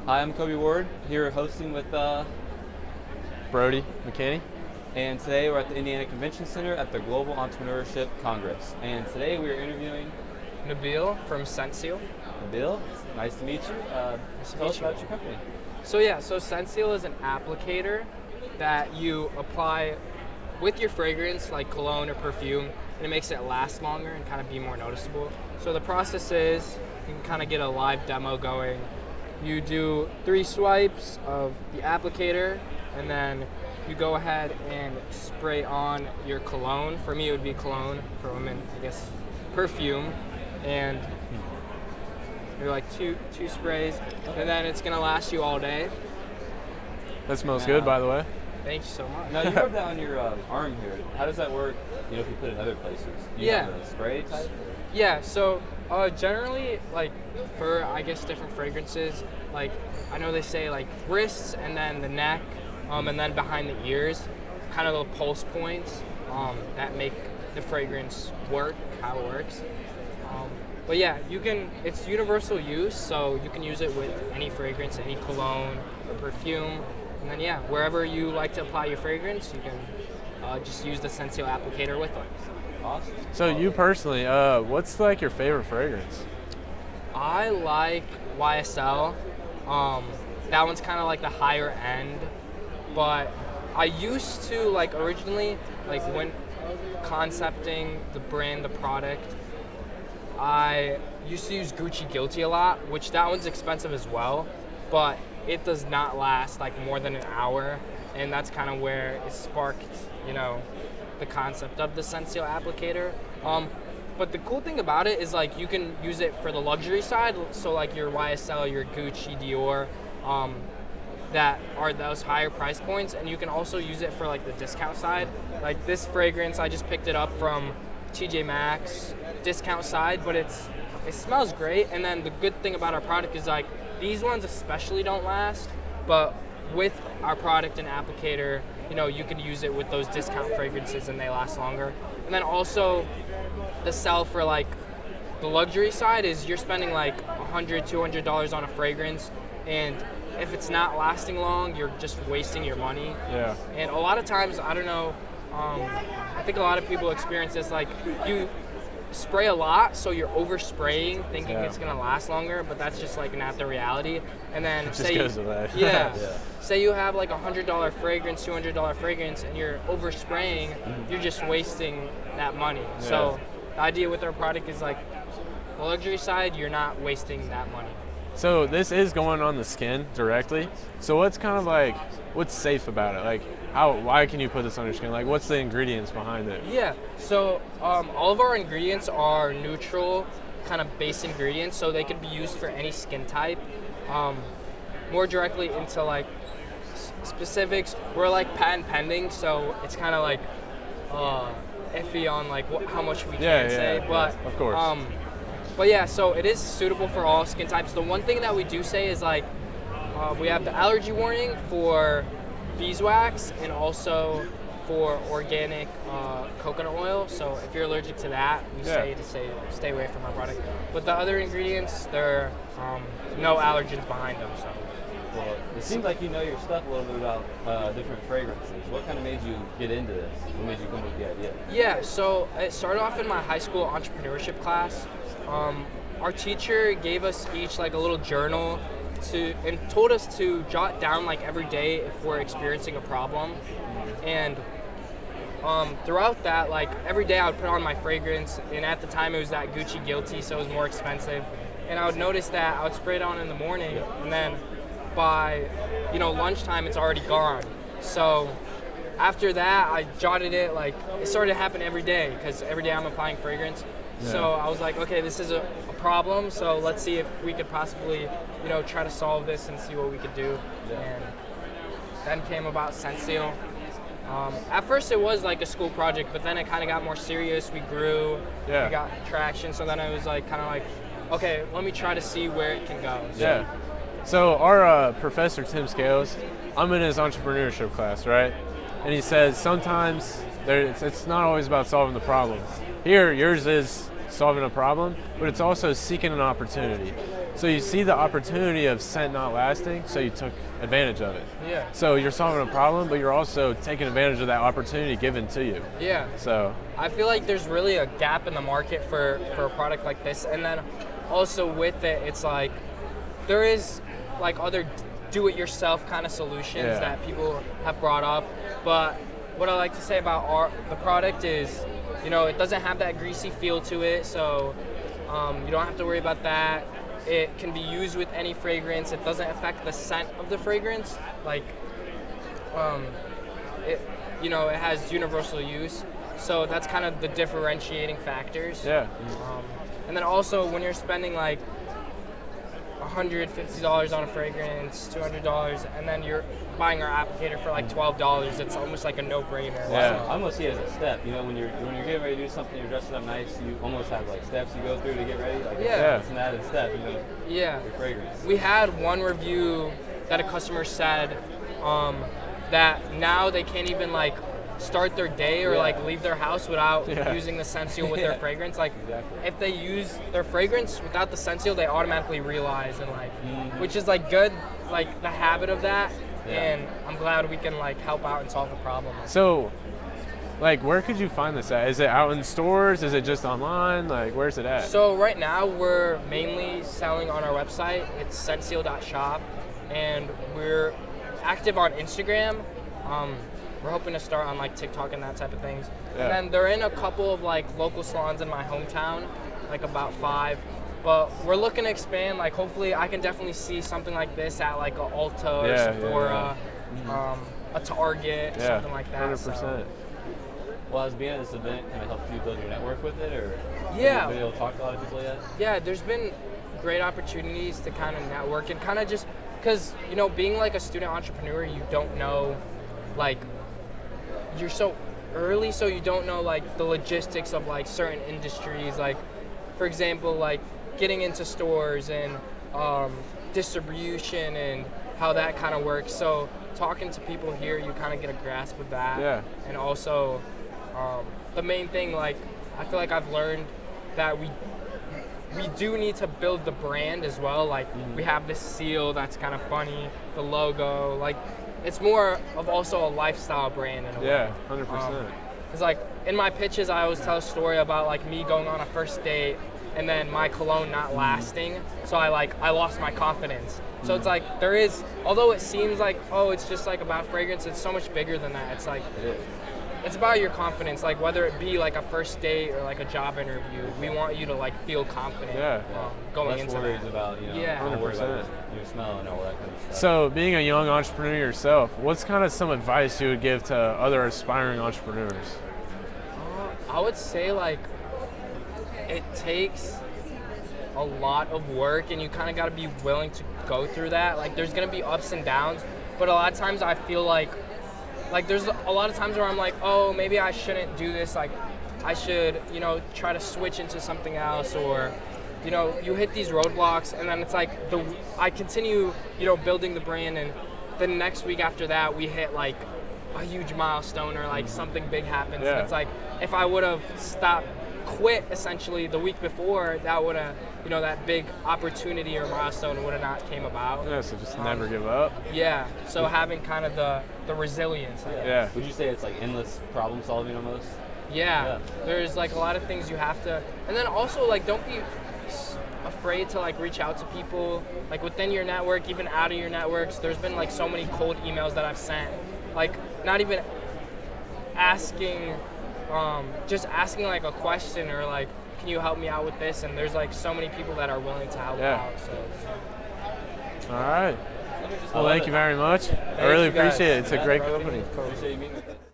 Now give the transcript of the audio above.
Hi, I'm Kobe Ward, here hosting with Brody McKinney. and today we're at the Indiana Convention Center at the Global Entrepreneurship Congress. And today we are interviewing Nabil from ScentSeal. Bill. Nice to meet you. Tell us about your company. So ScentSeal is an applicator that you apply with your fragrance, like cologne or perfume, and it makes it last longer and kind of be more noticeable. So the process is, you can kind of get a live demo going. You do 3 swipes of the applicator, and then you go ahead and spray on your cologne. For me, it would be cologne. For women, I guess perfume. And you're like two sprays, and then it's gonna last you all day. That smells good, by the way. Thank you so much. Now you rub that on your arm here. How does that work? If you put it in other places. Do you have a spray type? Yeah. So generally, like for I guess different fragrances, like I know they say like wrists and then the neck, and then behind the ears, kind of the pulse points that make the fragrance work, how it works. But yeah, it's universal use, so you can use it with any fragrance, any cologne or perfume. And then yeah, wherever you like to apply your fragrance, you can just use the ScentSeal applicator with it. Awesome. So you personally, what's like your favorite fragrance? I like YSL. That one's kind of like the higher end, but I used to like originally, like when concepting the brand, the product, I used to use Gucci Guilty a lot, which that one's expensive as well, but it does not last like more than an hour, and that's kind of where it sparked, the concept of the ScentSeal applicator. But the cool thing about it is like you can use it for the luxury side, so like your YSL, your Gucci, Dior, that are those higher price points, and you can also use it for like the discount side. Like this fragrance, I just picked it up from TJ Maxx discount side, but it smells great. And then the good thing about our product is like these ones especially don't last, but with our product and applicator, you can use it with those discount fragrances and they last longer. And then also the sell for like the luxury side is you're spending like $100, $200 on a fragrance, and if it's not lasting long, you're just wasting your money. Yeah. And a lot of times, I don't know, I think a lot of people experience this, like you spray a lot, so you're overspraying, thinking it's gonna last longer, but that's just like not the reality. And then It just goes away. Say you have like $100 fragrance, $200 fragrance, and you're overspraying, you're just wasting that money. Yeah. So the idea with our product is like the luxury side, you're not wasting that money. So this is going on the skin directly. So what's kind of like, what's safe about it? Like, why can you put this on your skin? Like, what's the ingredients behind it? Yeah, so all of our ingredients are neutral, kind of base ingredients, so they can be used for any skin type. More directly into like specifics, we're like patent pending, so it's kind of like iffy on like how much we can say. But of course. But yeah, so it is suitable for all skin types. The one thing that we do say is like we have the allergy warning for beeswax and also for organic coconut oil. So if you're allergic to that, we say to stay away from our product. But the other ingredients, there are no allergens behind them. So. Well, it seems like you know your stuff a little bit about different fragrances. What kind of made you get into this? What made you come up with the idea? Yeah, so it started off in my high school entrepreneurship class. Our teacher gave us each like a little journal and told us to jot down like every day if we're experiencing a problem. And throughout that, like every day I would put on my fragrance, and at the time it was that Gucci Guilty, so it was more expensive. And I would notice that I would spray it on in the morning, and then by lunchtime it's already gone. So after that I jotted it, like it started to happen every day because every day I'm applying fragrance. So I was like, okay, this is a problem, so let's see if we could possibly try to solve this and see what we could do. And then came about ScentSeal. At first it was like a school project, but then it kind of got more serious. We grew, we got traction, so then I was like kind of like, okay, let me try to see where it can go. So our professor, Tim Scales, I'm in his entrepreneurship class, right? And he says sometimes it's not always about solving the problem. Here, yours is solving a problem, but it's also seeking an opportunity. So you see the opportunity of scent not lasting, so you took advantage of it. Yeah. So you're solving a problem, but you're also taking advantage of that opportunity given to you. Yeah. So I feel like there's really a gap in the market for a product like this, and then also with it, it's like there is like other do-it-yourself kind of solutions that people have brought up, but what I like to say about the product is, you know, it doesn't have that greasy feel to it, so you don't have to worry about that. It can be used with any fragrance. It doesn't affect the scent of the fragrance. Like, it has universal use. So that's kind of the differentiating factors. yeah, And then also when you're spending like $150 on a fragrance, $200, and then you're buying our applicator for like $12, it's almost like a no-brainer. Yeah. I almost see it as a step. You know, when you're getting ready to do something, you're dressing up nice. You almost have like steps you go through to get ready. Like Yeah. it's an added step. You know, Yeah. your fragrance. We had one review that a customer said that now they can't even like start their day or like leave their house without using the ScentSeal with their fragrance. Like if they use their fragrance without the ScentSeal, they automatically realize, and like which is like good, like the habit of that. And I'm glad we can like help out and solve the problem. So, like, where could you find this at? Is it out in stores? Is it just online? Like, where's it at? So right now we're mainly selling on our website. It's ScentSeal.shop, and we're active on Instagram. We're hoping to start on like TikTok and that type of things. Yeah. And then they're in a couple of like local salons in my hometown, like about 5. But we're looking to expand. Like hopefully, I can definitely see something like this at like a Ulta or Sephora, a Target, something like that. 100%. So. Well, has being at this event kind of helped you build your network with it, or Yeah. have you been able to talk to a lot of people yet? Yeah, there's been great opportunities to kind of network and kind of just because, you know, being like a student entrepreneur, you don't know, like, you're so early, so you don't know like the logistics of like certain industries, like for example, like getting into stores and distribution and how that kind of works. So talking to people here, you kind of get a grasp of that. Yeah. And also the main thing, like I feel like I've learned that we do need to build the brand as well. Like we have this seal that's kind of funny, the logo, like it's more of also a lifestyle brand in a way. Yeah, 100%. Because like in my pitches, I always tell a story about like me going on a first date and then my cologne not lasting. So I lost my confidence. So it's like there is, although it seems like, oh, it's just like about fragrance, it's so much bigger than that. It's like, it's about your confidence. Like whether it be like a first date or like a job interview, we want you to like feel confident going Less into worries that. about, you know, Yeah. don't worry about 100%. your smell and all that kind of stuff. So, being a young entrepreneur yourself, what's kind of some advice you would give to other aspiring entrepreneurs? I would say like it takes a lot of work, and you kind of got to be willing to go through that. Like there's gonna be ups and downs, but a lot of times I feel like there's a lot of times where I'm like, oh, maybe I shouldn't do this. Like I should, you know, try to switch into something else, or you know, you hit these roadblocks, and then it's like I continue, you know, building the brand, and the next week after that we hit like a huge milestone or like something big happens. Yeah. And it's like if I would have quit essentially the week before, that would have, you know, that big opportunity or milestone would have not came about. Yeah, so just never give up. Yeah, so having kind of the resilience. I guess. Yeah. Would you say it's like endless problem solving almost? Yeah, there's like a lot of things you have to, and then also like don't be afraid to like reach out to people like within your network, even out of your networks. There's been like so many cold emails that I've sent, like not even asking, just asking like a question or like, can you help me out with this? And there's like so many people that are willing to help out. So. All right. Well, thank you very much. I really you guys. appreciate it. It's a great Yeah, company. Appreciate you meeting with us.